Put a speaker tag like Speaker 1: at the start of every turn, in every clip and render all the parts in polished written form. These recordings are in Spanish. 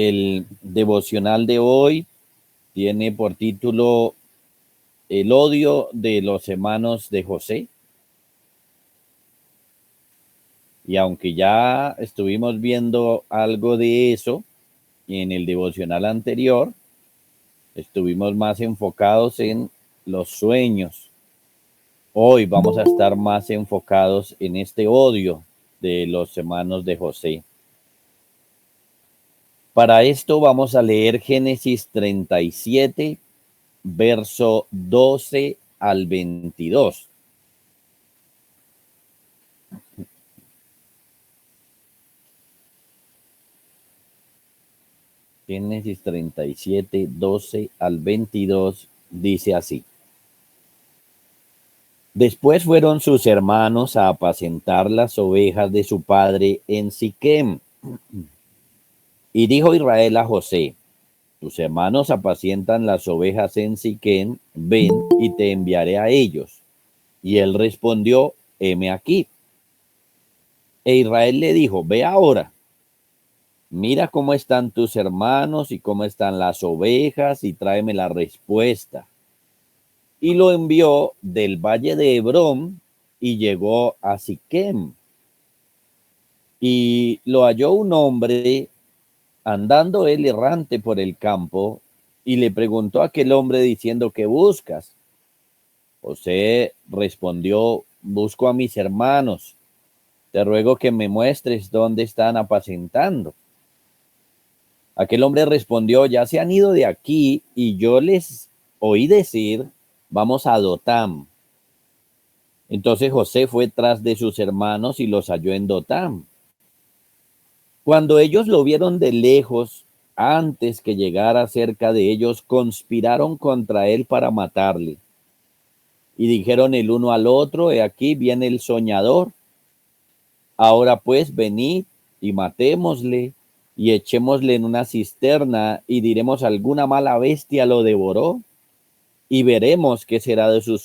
Speaker 1: El devocional de hoy tiene por título El odio de los hermanos de José. Y aunque ya estuvimos viendo algo de eso en el devocional anterior, estuvimos más enfocados en los sueños. Hoy vamos a estar más enfocados en este odio de los hermanos de José. Para esto vamos a leer Génesis 37, verso 12 al 22. Génesis 37, 12 al 22 dice así. Después fueron sus hermanos a apacentar las ovejas de su padre en Siquem. Y dijo Israel a José: tus hermanos apacientan las ovejas en Siquem, ven y te enviaré a ellos. Y él respondió: heme aquí. E Israel le dijo: ve ahora, mira cómo están tus hermanos y cómo están las ovejas y tráeme la respuesta. Y lo envió del valle de Hebrón y llegó a Siquem. Y lo halló un hombre andando él errante por el campo, y le preguntó a aquel hombre diciendo: ¿qué buscas? José respondió: busco a mis hermanos, te ruego que me muestres dónde están apacentando. Aquel hombre respondió: ya se han ido de aquí, y yo les oí decir: vamos a Dotam. Entonces José fue tras de sus hermanos y los halló en Dotam. Cuando ellos lo vieron de lejos, antes que llegara cerca de ellos, conspiraron contra él para matarle. Y dijeron el uno al otro: he aquí viene el soñador. Ahora pues venid y matémosle y echémosle en una cisterna y diremos: alguna mala bestia lo devoró, y veremos qué será de sus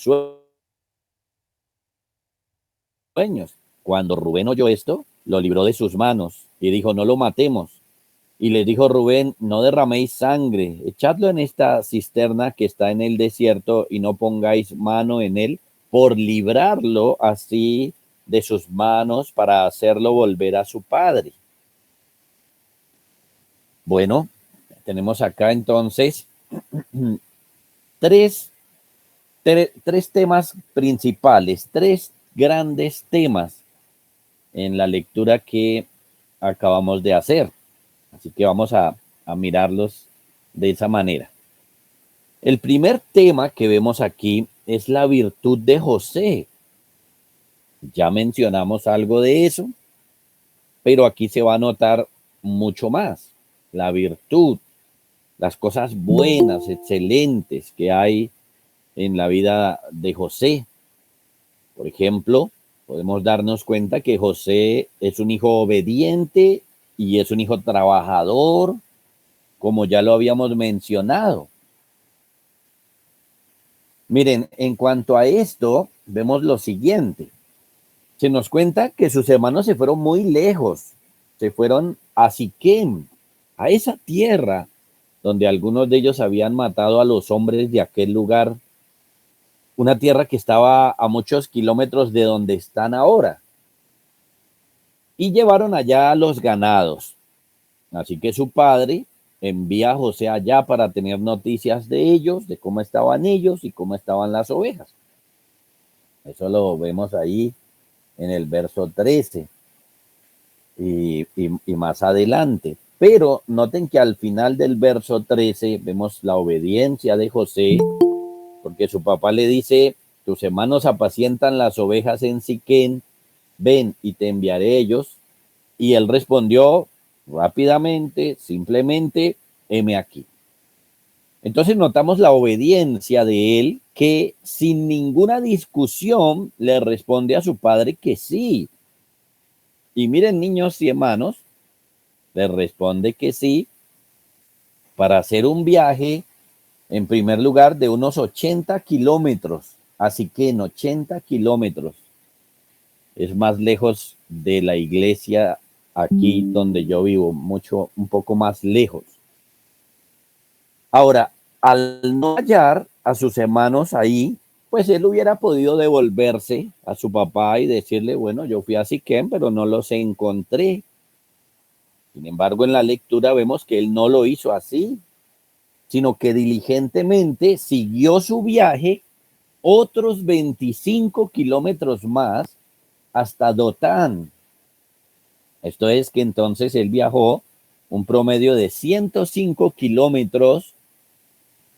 Speaker 1: sueños. Cuando Rubén oyó esto, lo libró de sus manos y dijo: no lo matemos. Y les dijo Rubén: no derraméis sangre, echadlo en esta cisterna que está en el desierto y no pongáis mano en él, por librarlo así de sus manos, para hacerlo volver a su padre. Bueno, tenemos acá entonces tres temas principales, tres grandes temas en la lectura que acabamos de hacer. Así que vamos a mirarlos de esa manera. El primer tema que vemos aquí es la virtud de José. Ya mencionamos algo de eso, pero aquí se va a notar mucho más. La virtud, las cosas buenas, excelentes que hay en la vida de José. Por ejemplo, podemos darnos cuenta que José es un hijo obediente y es un hijo trabajador, como ya lo habíamos mencionado. Miren, en cuanto a esto, vemos lo siguiente. Se nos cuenta que sus hermanos se fueron muy lejos, se fueron a Siquem, a esa tierra donde algunos de ellos habían matado a los hombres de aquel lugar, una tierra que estaba a muchos kilómetros de donde están ahora. Y llevaron allá a los ganados. Así que su padre envía a José allá para tener noticias de ellos, de cómo estaban ellos y cómo estaban las ovejas. Eso lo vemos ahí en el verso 13 y más adelante. Pero noten que al final del verso 13 vemos la obediencia de José, porque su papá le dice: tus hermanos apacientan las ovejas en Siquem, ven y te enviaré ellos. Y él respondió rápidamente, simplemente: heme aquí. Entonces notamos la obediencia de él, que sin ninguna discusión le responde a su padre que sí. Y miren, niños y hermanos, le responde que sí para hacer un viaje, en primer lugar, de unos 80 kilómetros. Así que en 80 kilómetros es más lejos de la iglesia aquí donde yo vivo, un poco más lejos. Ahora, al no hallar a sus hermanos ahí, pues él hubiera podido devolverse a su papá y decirle, bueno, yo fui a Siquem, pero no los encontré. Sin embargo, en la lectura vemos que él no lo hizo así, sino que diligentemente siguió su viaje otros 25 kilómetros más hasta Dotán. Esto es que entonces él viajó un promedio de 105 kilómetros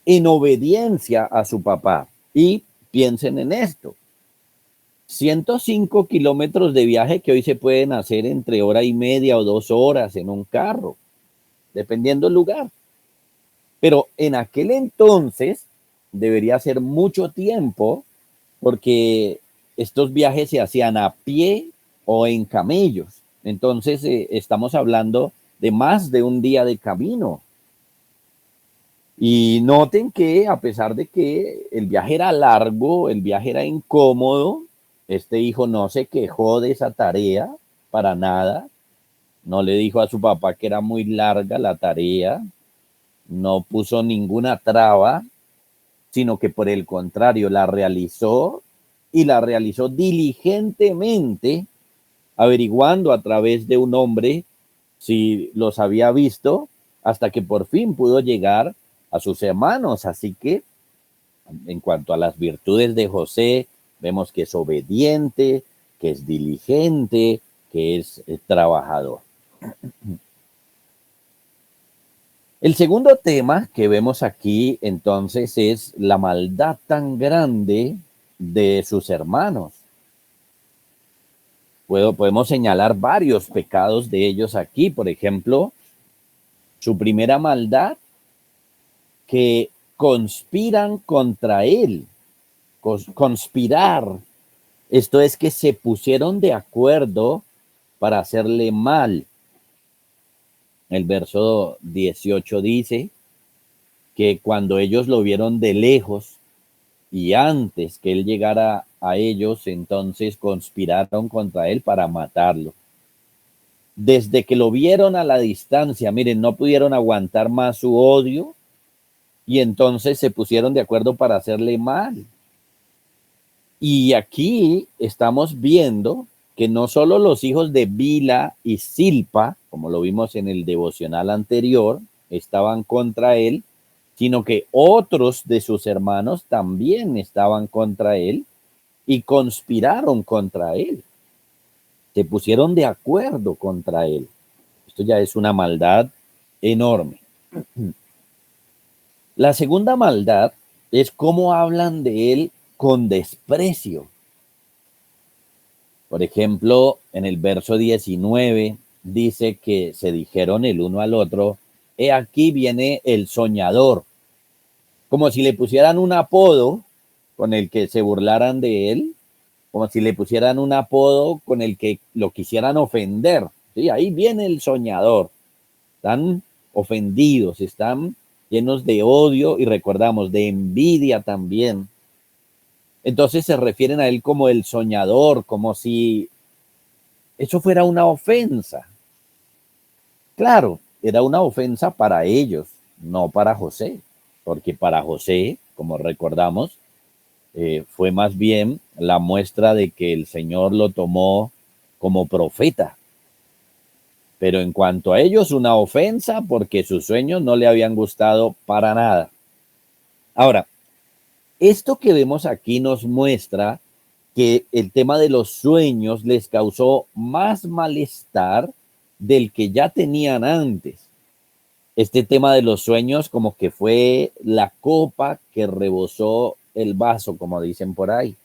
Speaker 1: en obediencia a su papá. Y piensen en esto, 105 kilómetros de viaje que hoy se pueden hacer entre hora y media o 2 horas en un carro, dependiendo del lugar. Pero en aquel entonces debería ser mucho tiempo porque estos viajes se hacían a pie o en camellos. Entonces estamos hablando de más de un día de camino. Y noten que a pesar de que el viaje era largo, el viaje era incómodo, este hijo no se quejó de esa tarea para nada. No le dijo a su papá que era muy larga la tarea, no puso ninguna traba, sino que por el contrario la realizó y la realizó diligentemente, averiguando a través de un hombre si los había visto, hasta que por fin pudo llegar a sus hermanos. Así que en cuanto a las virtudes de José, vemos que es obediente, que es diligente, que es trabajador. El segundo tema que vemos aquí entonces es la maldad tan grande de sus hermanos. Podemos señalar varios pecados de ellos aquí. Por ejemplo, su primera maldad, que conspiran contra él. Conspirar. Esto es que se pusieron de acuerdo para hacerle mal. El verso 18 dice que cuando ellos lo vieron de lejos y antes que él llegara a ellos, entonces conspiraron contra él para matarlo. Desde que lo vieron a la distancia, miren, no pudieron aguantar más su odio y entonces se pusieron de acuerdo para hacerle mal. Y aquí estamos viendo que no solo los hijos de Bila y Silpa, como lo vimos en el devocional anterior, estaban contra él, sino que otros de sus hermanos también estaban contra él y conspiraron contra él. Se pusieron de acuerdo contra él. Esto ya es una maldad enorme. La segunda maldad es cómo hablan de él con desprecio. Por ejemplo, en el verso 19 dice que se dijeron el uno al otro, he aquí viene el soñador, como si le pusieran un apodo con el que se burlaran de él, como si le pusieran un apodo con el que lo quisieran ofender. Sí, ahí viene el soñador. Están ofendidos, están llenos de odio y recordamos de envidia también. Entonces se refieren a él como el soñador, como si eso fuera una ofensa. Claro, era una ofensa para ellos, no para José, porque para José, como recordamos, fue más bien la muestra de que el Señor lo tomó como profeta. Pero en cuanto a ellos, una ofensa porque sus sueños no le habían gustado para nada. Ahora, esto que vemos aquí nos muestra que el tema de los sueños les causó más malestar del que ya tenían antes. Este tema de los sueños como que fue la copa que rebosó el vaso, como dicen por ahí.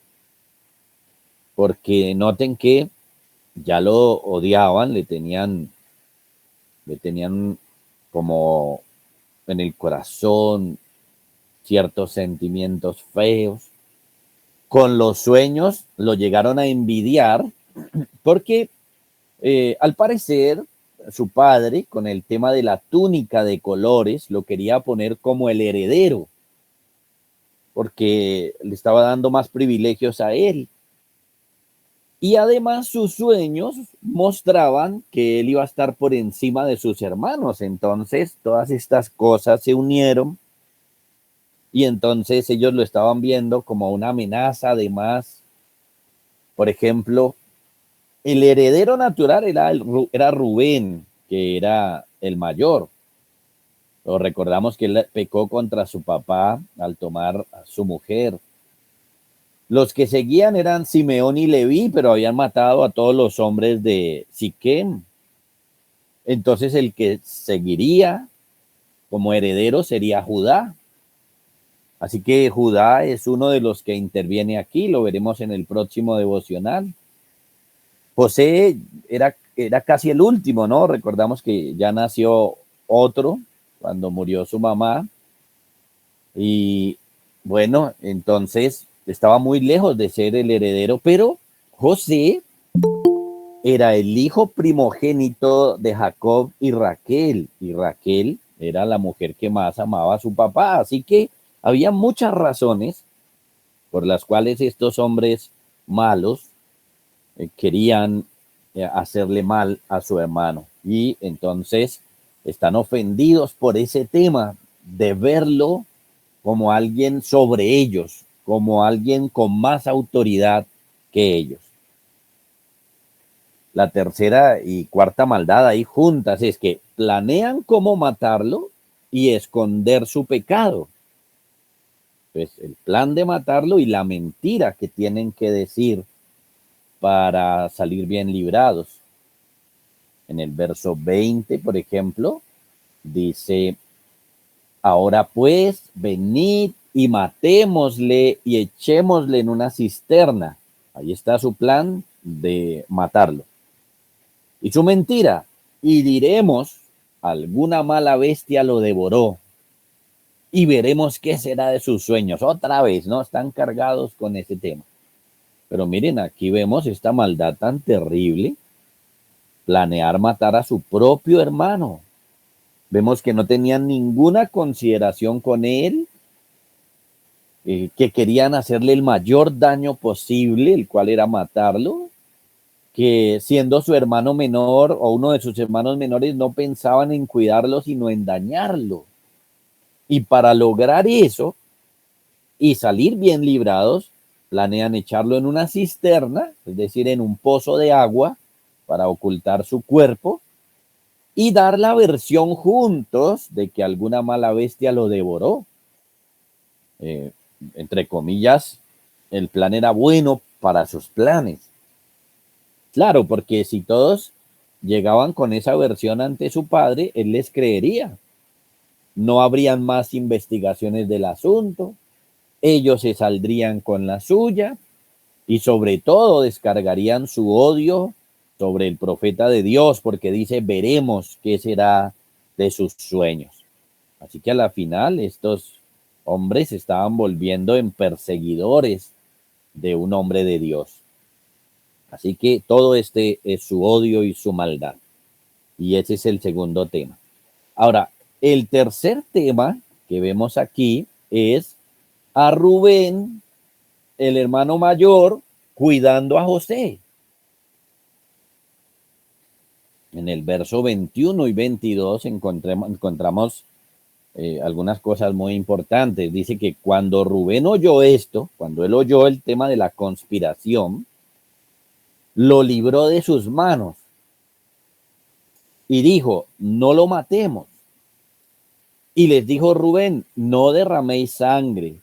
Speaker 1: Porque noten que ya lo odiaban, le tenían como en el corazón ciertos sentimientos feos. Con los sueños lo llegaron a envidiar porque al parecer su padre, con el tema de la túnica de colores, lo quería poner como el heredero porque le estaba dando más privilegios a él. Y además sus sueños mostraban que él iba a estar por encima de sus hermanos. Entonces todas estas cosas se unieron y entonces ellos lo estaban viendo como una amenaza. Además, por ejemplo, el heredero natural era Rubén, que era el mayor. Lo recordamos que él pecó contra su papá al tomar a su mujer. Los que seguían eran Simeón y Leví, pero habían matado a todos los hombres de Siquem. Entonces el que seguiría como heredero sería Judá. Así que Judá es uno de los que interviene aquí, lo veremos en el próximo devocional. José era casi el último, ¿no? Recordamos que ya nació otro cuando murió su mamá. Y bueno, entonces estaba muy lejos de ser el heredero, pero José era el hijo primogénito de Jacob y Raquel era la mujer que más amaba a su papá, así que había muchas razones por las cuales estos hombres malos querían hacerle mal a su hermano, y entonces están ofendidos por ese tema de verlo como alguien sobre ellos, como alguien con más autoridad que ellos. La tercera y cuarta maldad ahí juntas es que planean cómo matarlo y esconder su pecado. Pues el plan de matarlo y la mentira que tienen que decir para salir bien librados. En el verso 20, por ejemplo, dice: ahora pues, venid y matémosle y echémosle en una cisterna. Ahí está su plan de matarlo. Y su mentira: y diremos, alguna mala bestia lo devoró. Y veremos qué será de sus sueños. Otra vez, ¿no? Están cargados con ese tema. Pero miren, aquí vemos esta maldad tan terrible. Planear matar a su propio hermano. Vemos que no tenían ninguna consideración con él, que querían hacerle el mayor daño posible, el cual era matarlo, que siendo su hermano menor o uno de sus hermanos menores no pensaban en cuidarlo, sino en dañarlo. Y para lograr eso y salir bien librados, planean echarlo en una cisterna, es decir, en un pozo de agua, para ocultar su cuerpo, y dar la versión juntos de que alguna mala bestia lo devoró. Entre comillas, el plan era bueno para sus planes. Claro, porque si todos llegaban con esa versión ante su padre, él les creería. No habrían más investigaciones del asunto, ellos se saldrían con la suya y sobre todo descargarían su odio sobre el profeta de Dios, porque dice: veremos qué será de sus sueños. Así que a la final estos hombres se estaban volviendo en perseguidores de un hombre de Dios. Así que todo este es su odio y su maldad. Y ese es el segundo tema. Ahora, el tercer tema que vemos aquí es a Rubén, el hermano mayor, cuidando a José. En el verso 21 y 22 encontramos algunas cosas muy importantes. Dice que cuando Rubén oyó esto, cuando él oyó el tema de la conspiración, lo libró de sus manos y dijo: no lo matemos. Y les dijo Rubén: no derraméis sangre,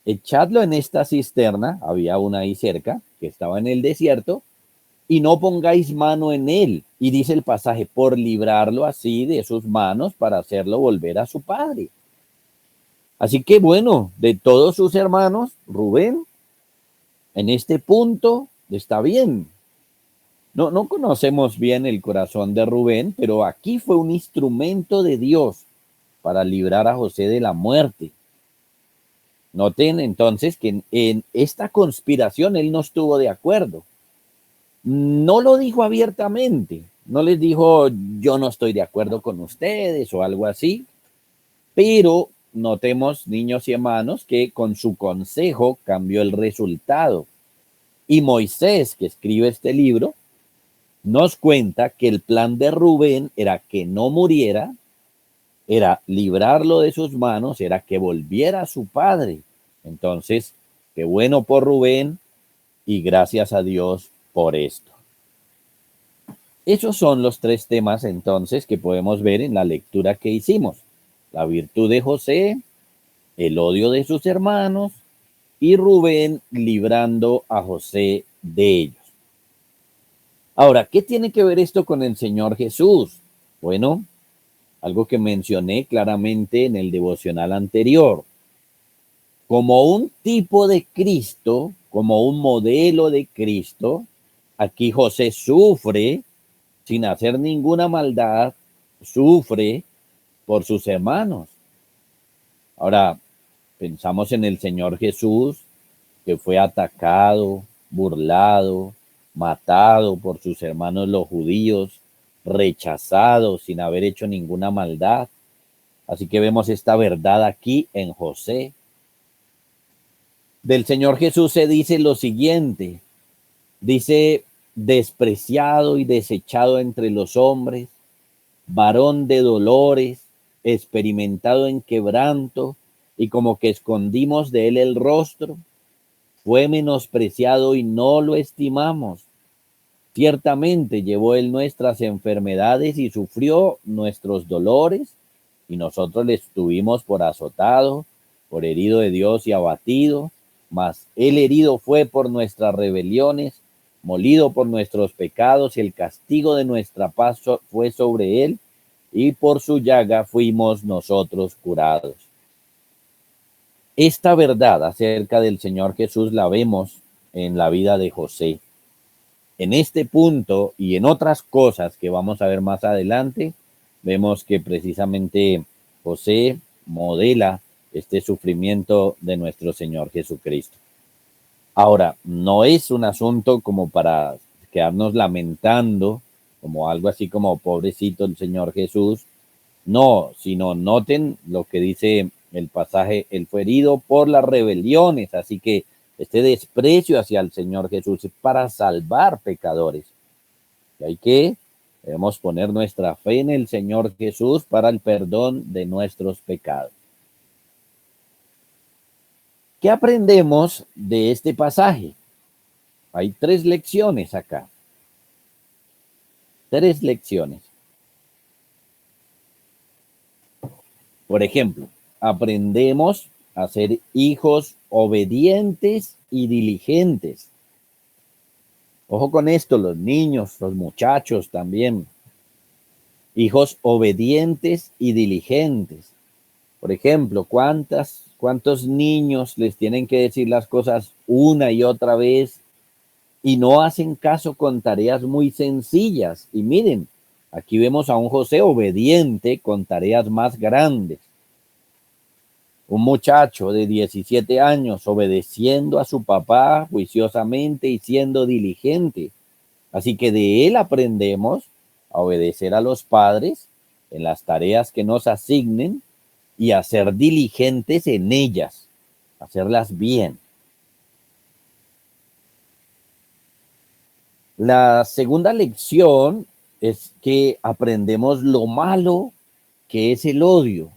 Speaker 1: echadlo en esta cisterna, había una ahí cerca, que estaba en el desierto, y no pongáis mano en él. Y dice el pasaje: por librarlo así de sus manos, para hacerlo volver a su padre. Así que bueno, de todos sus hermanos, Rubén, en este punto, está bien. No conocemos bien el corazón de Rubén, pero aquí fue un instrumento de Dios para librar a José de la muerte. Noten entonces que en esta conspiración él no estuvo de acuerdo. No lo dijo abiertamente, no les dijo: yo no estoy de acuerdo con ustedes o algo así, pero notemos, niños y hermanos, que con su consejo cambió el resultado Y Moisés, que escribe este libro, nos cuenta que el plan de Rubén era que no muriera, era librarlo de sus manos, era que volviera a su padre. Entonces, qué bueno por Rubén y gracias a Dios por esto. Esos son los tres temas entonces que podemos ver en la lectura que hicimos. La virtud de José, el odio de sus hermanos y Rubén librando a José de ellos. Ahora, ¿qué tiene que ver esto con el Señor Jesús? Bueno, algo que mencioné claramente en el devocional anterior. Como un tipo de Cristo, como un modelo de Cristo, aquí José sufre sin hacer ninguna maldad, sufre por sus hermanos. Ahora, pensamos en el Señor Jesús, que fue atacado, burlado, matado por sus hermanos los judíos, rechazado sin haber hecho ninguna maldad. Así que vemos esta verdad aquí en José. Del Señor Jesús se dice lo siguiente, dice, despreciado y desechado entre los hombres, varón de dolores, experimentado en quebranto, y como que escondimos de él el rostro, fue menospreciado y no lo estimamos. Ciertamente llevó él nuestras enfermedades y sufrió nuestros dolores, y nosotros le tuvimos por azotado, por herido de Dios y abatido, mas él herido fue por nuestras rebeliones, molido por nuestros pecados, y el castigo de nuestra paz fue sobre él, y por su llaga fuimos nosotros curados. Esta verdad acerca del Señor Jesús la vemos en la vida de José. En este punto y en otras cosas que vamos a ver más adelante, vemos que precisamente José modela este sufrimiento de nuestro Señor Jesucristo. Ahora, no es un asunto como para quedarnos lamentando, como algo así como pobrecito el Señor Jesús. No, sino noten lo que dice el pasaje, él fue herido por las rebeliones, así que este desprecio hacia el Señor Jesús es para salvar pecadores. Y debemos poner nuestra fe en el Señor Jesús para el perdón de nuestros pecados. ¿Qué aprendemos de este pasaje? Hay 3 lecciones acá. 3 lecciones. Por ejemplo, aprendemos a ser hijos obedientes y diligentes. Ojo con esto, los niños, los muchachos también. Hijos obedientes y diligentes. Por ejemplo, ¿cuántos niños les tienen que decir las cosas una y otra vez y no hacen caso con tareas muy sencillas? Y miren, aquí vemos a un José obediente con tareas más grandes. Un muchacho de 17 años obedeciendo a su papá juiciosamente y siendo diligente. Así que de él aprendemos a obedecer a los padres en las tareas que nos asignen y a ser diligentes en ellas, hacerlas bien. La segunda lección es que aprendemos lo malo que es el odio.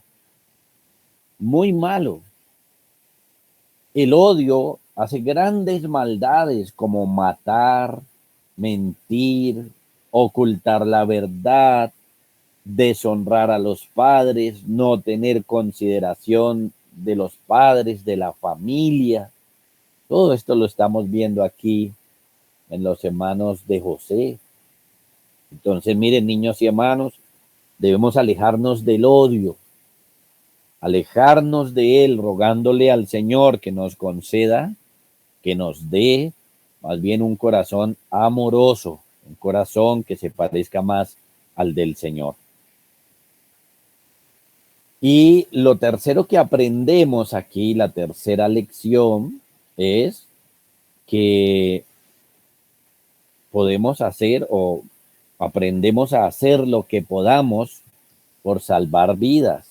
Speaker 1: Muy malo. El odio hace grandes maldades como matar, mentir, ocultar la verdad, deshonrar a los padres, no tener consideración de los padres, de la familia. Todo esto lo estamos viendo aquí en los hermanos de José. Entonces, miren, niños y hermanos, debemos alejarnos del odio, alejarnos de él, rogándole al Señor que nos conceda, que nos dé más bien un corazón amoroso, un corazón que se parezca más al del Señor. Y lo tercero que aprendemos aquí, la tercera lección, es que podemos hacer o aprendemos a hacer lo que podamos por salvar vidas.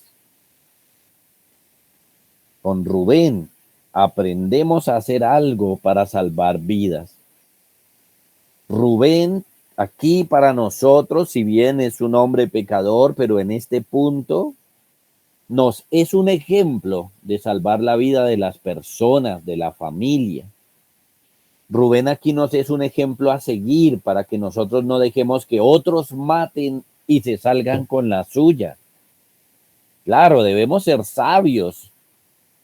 Speaker 1: Con Rubén aprendemos a hacer algo para salvar vidas. Rubén, aquí para nosotros, si bien es un hombre pecador, pero en este punto nos es un ejemplo de salvar la vida de las personas, de la familia. Rubén aquí nos es un ejemplo a seguir para que nosotros no dejemos que otros maten y se salgan con la suya. Claro, debemos ser sabios.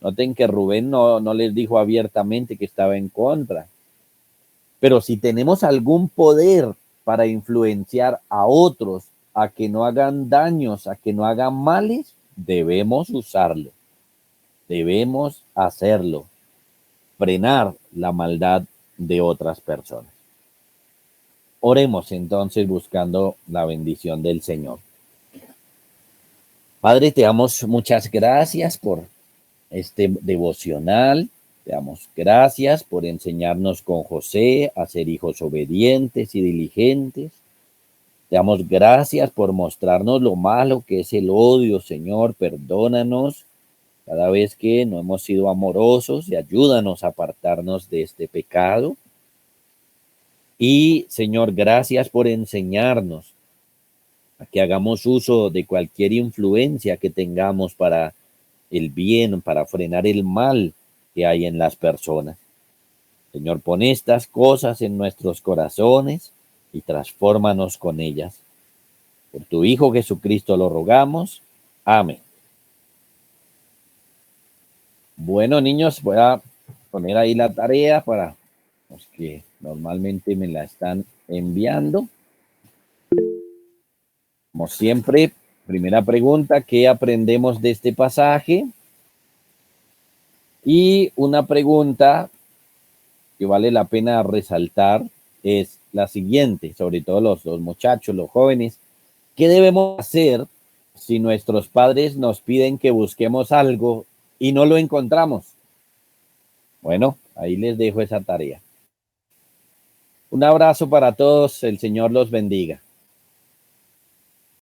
Speaker 1: Noten que Rubén no les dijo abiertamente que estaba en contra. Pero si tenemos algún poder para influenciar a otros a que no hagan daños, a que no hagan males, debemos usarlo. Debemos hacerlo. Frenar la maldad de otras personas. Oremos entonces buscando la bendición del Señor. Padre, te damos muchas gracias por este devocional. Te damos gracias por enseñarnos con José a ser hijos obedientes y diligentes. Te damos gracias por mostrarnos lo malo que es el odio, Señor. Perdónanos cada vez que no hemos sido amorosos y ayúdanos a apartarnos de este pecado. Y, Señor, gracias por enseñarnos a que hagamos uso de cualquier influencia que tengamos para el bien, para frenar el mal que hay en las personas. Señor, pon estas cosas en nuestros corazones y transfórmanos con ellas. Por tu Hijo Jesucristo lo rogamos. Amén. Bueno, niños, voy a poner ahí la tarea para los que normalmente me la están enviando. Como siempre, primera pregunta, ¿qué aprendemos de este pasaje? Y una pregunta que vale la pena resaltar es la siguiente, sobre todo los muchachos, los jóvenes. ¿Qué debemos hacer si nuestros padres nos piden que busquemos algo y no lo encontramos? Bueno, ahí les dejo esa tarea. Un abrazo para todos, el Señor los bendiga.